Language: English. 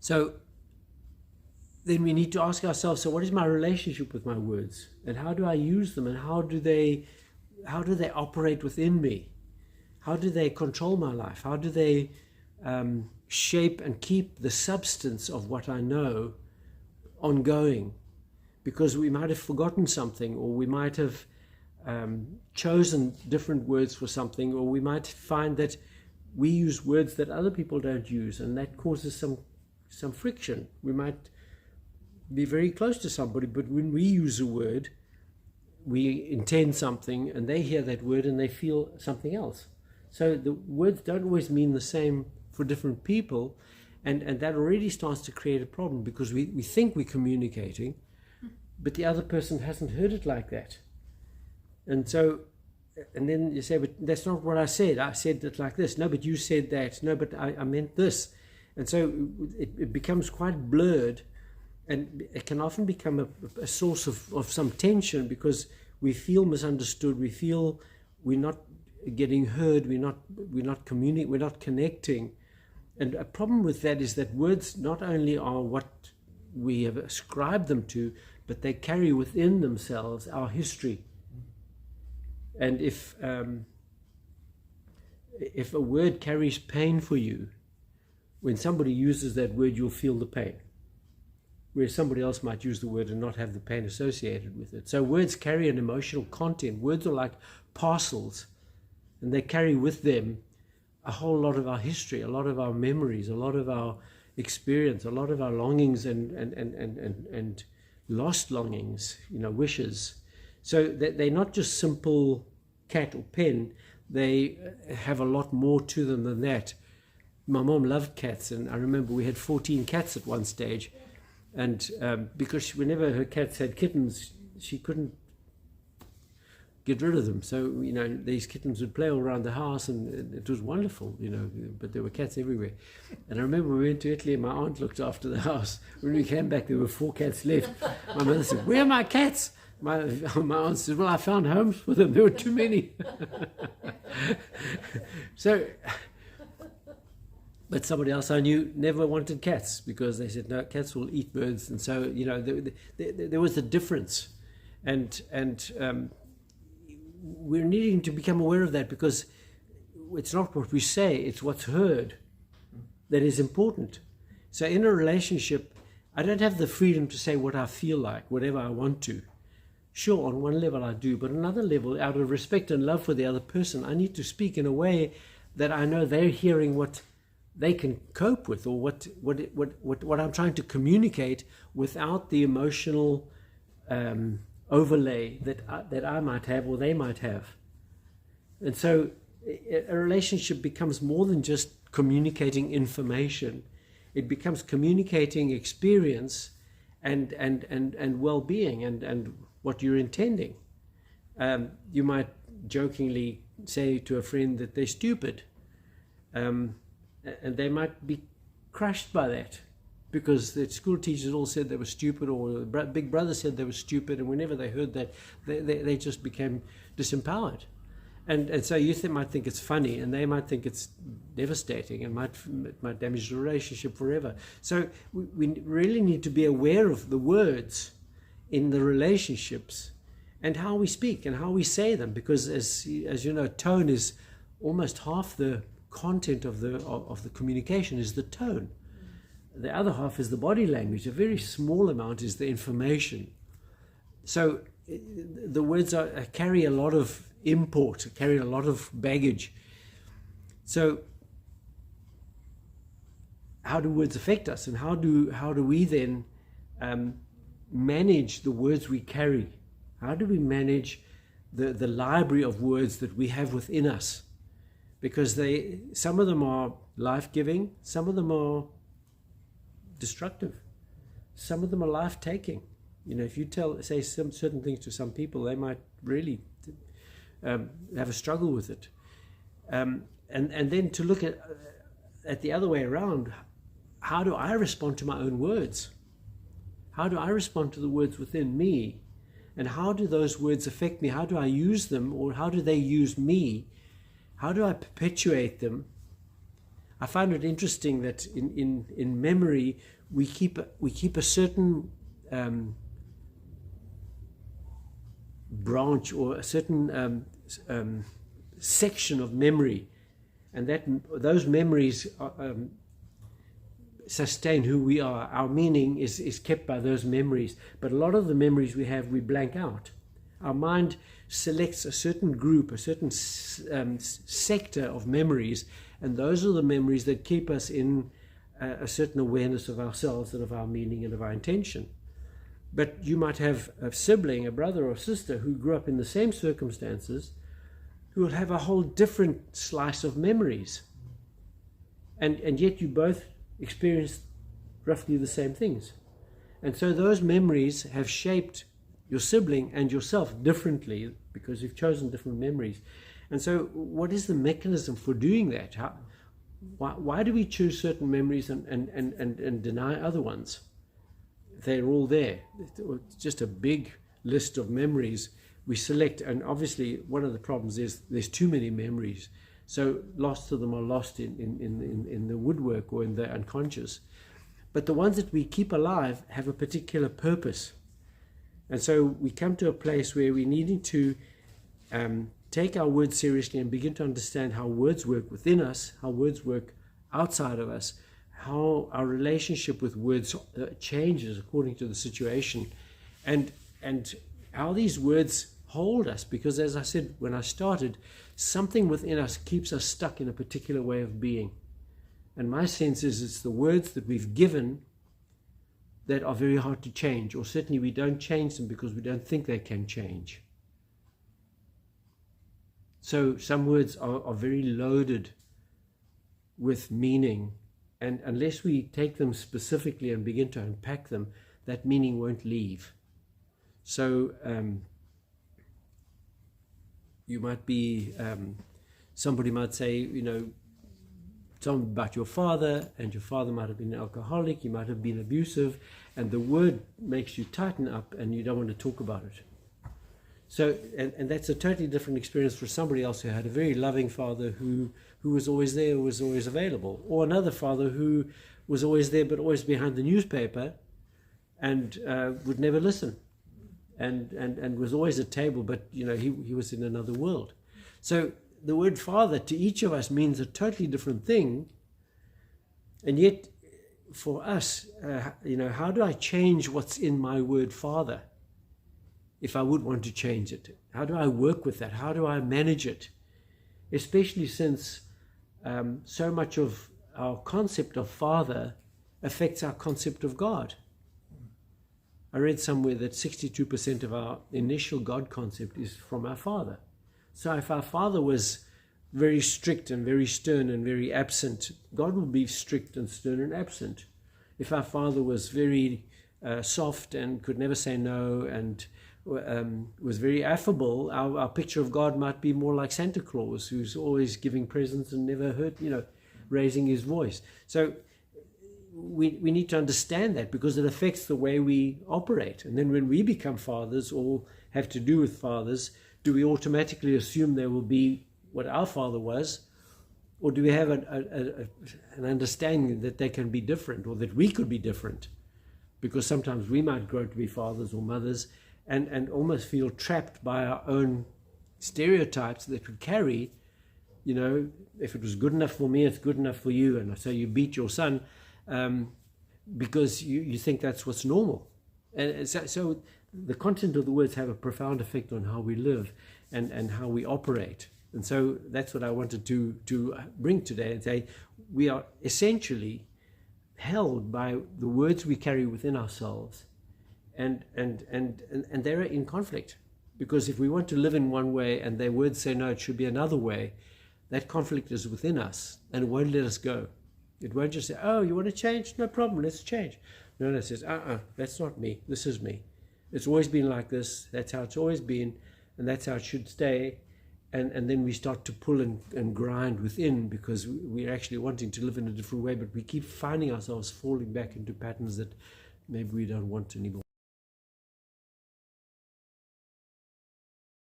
So then we need to ask ourselves, so what is my relationship with my words, and how do I use them, and how do they operate within me? How do they control my life? How do they shape and keep the substance of what I know ongoing? Because we might have forgotten something, or we might have chosen different words for something, or we might find that we use words that other people don't use, and that causes some friction. We might be very close to somebody, but when we use a word, we intend something, and they hear that word and they feel something else. So the words don't always mean the same for different people, and that already starts to create a problem, because we think we're communicating, but the other person hasn't heard it like that. And then you say, but that's not what I said. I said it like this. No, but you said that. No, but I meant this. And so it becomes quite blurred, and it can often become a source of some tension, because we feel misunderstood. We feel we're not getting heard. We're not communicating. We're not connecting. And a problem with that is that words not only are what we have ascribed them to, but they carry within themselves our history. And if a word carries pain for you, when somebody uses that word, you'll feel the pain, whereas somebody else might use the word and not have the pain associated with it. So words carry an emotional content. Words are like parcels, and they carry with them a whole lot of our history, a lot of our memories, a lot of our experience, a lot of our longings and lost longings, wishes. So they're not just simple cat or pen. They have a lot more to them than that. My mom loved cats, and I remember we had 14 cats at one stage. And because whenever her cats had kittens, she couldn't get rid of them. So, these kittens would play all around the house, and it was wonderful, but there were cats everywhere. And I remember we went to Italy, and my aunt looked after the house. When we came back, there were 4 cats left. My mother said, "Where are my cats?" My aunt said, "Well, I found homes for them. There were too many." But somebody else I knew never wanted cats, because they said, no, cats will eat birds. And so, there was a difference. And we're needing to become aware of that, because it's not what we say, it's what's heard that is important. So in a relationship, I don't have the freedom to say what I feel like, whatever I want to. Sure, on one level I do, but on another level, out of respect and love for the other person, I need to speak in a way that I know they're hearing what they can cope with, or what I'm trying to communicate, without the emotional overlay that I might have, or they might have. And so a relationship becomes more than just communicating information. It becomes communicating experience and well-being and what you're intending. You might jokingly say to a friend that they're stupid, and they might be crushed by that, because the school teachers all said they were stupid, or the big brother said they were stupid, and whenever they heard that, they just became disempowered. And so you might think it's funny, and they might think it's devastating, and it might damage the relationship forever. So we really need to be aware of the words in the relationships, and how we speak and how we say them, because as you know, tone is almost half the content of the communication is the tone. The other half is the body language. A very small amount is the information. So the words carry a lot of import, carry a lot of baggage. So how do words affect us, and how do we then manage the words we carry? How do we manage the library of words that we have within us? Because some of them are life-giving, some of them are destructive, some of them are life-taking. If you say some certain things to some people, they might really have a struggle with it. And then to look at the other way around, how do I respond to my own words? How do I respond to the words within me? And how do those words affect me? How do I use them, or how do they use me? How do I perpetuate them? I find it interesting that in memory we keep a certain branch or a certain section of memory, and those memories sustain who we are. Our meaning is kept by those memories, but a lot of the memories we have, we blank out. Our mind selects a certain group, a certain sector of memories, and those are the memories that keep us in a certain awareness of ourselves and of our meaning and of our intention. But you might have a sibling, a brother or sister, who grew up in the same circumstances, who will have a whole different slice of memories. And yet you both experienced roughly the same things. And so those memories have shaped your sibling and yourself differently because you've chosen different memories. And so what is the mechanism for doing that? Why do we choose certain memories and deny other ones? They're all there. It's just a big list of memories we select, and obviously one of the problems is there's too many memories, so lots of them are lost in the woodwork or in the unconscious. But the ones that we keep alive have a particular purpose, and so we come to a place where we needing to take our words seriously and begin to understand how words work within us, how words work outside of us, how our relationship with words changes according to the situation, and how these words hold us. Because as I said when I started, something within us keeps us stuck in a particular way of being. And my sense is it's the words that we've given that are very hard to change, or certainly we don't change them because we don't think they can change. So some words are very loaded with meaning, and unless we take them specifically and begin to unpack them, that meaning won't leave. So you might be, somebody might say, tell me about your father, and your father might have been an alcoholic, you might have been abusive, and the word makes you tighten up and you don't want to talk about it. So, and that's a totally different experience for somebody else who had a very loving father who was always there, was always available, or another father who was always there but always behind the newspaper and would never listen, and was always at table, but he was in another world. So the word father to each of us means a totally different thing, and yet for us, how do I change what's in my word father? If I would want to change it, how do I work with that? How do I manage it? Especially since so much of our concept of father affects our concept of God. I read somewhere that 62% of our initial God concept is from our father. So if our father was very strict and very stern and very absent, God will be strict and stern and absent. If our father was very soft and could never say no and was very affable, our picture of God might be more like Santa Claus, who's always giving presents and never hurt, raising his voice. So we need to understand that, because it affects the way we operate. And then when we become fathers or have to do with fathers, do we automatically assume they will be what our father was, or do we have an understanding that they can be different, or that we could be different? Because sometimes we might grow to be fathers or mothers and almost feel trapped by our own stereotypes that we carry. If it was good enough for me, it's good enough for you. And so you beat your son because you think that's what's normal. And so the content of the words have a profound effect on how we live and how we operate. And so that's what I wanted to bring today and say, we are essentially held by the words we carry within ourselves, and they're in conflict, because if we want to live in one way and their words say no, it should be another way, that conflict is within us and it won't let us go. It won't just say, oh, you want to change? No problem, let's change. No, it says, that's not me, this is me. It's always been like this, that's how it's always been, and that's how it should stay. And then we start to pull and grind within, because we're actually wanting to live in a different way, but we keep finding ourselves falling back into patterns that maybe we don't want anymore.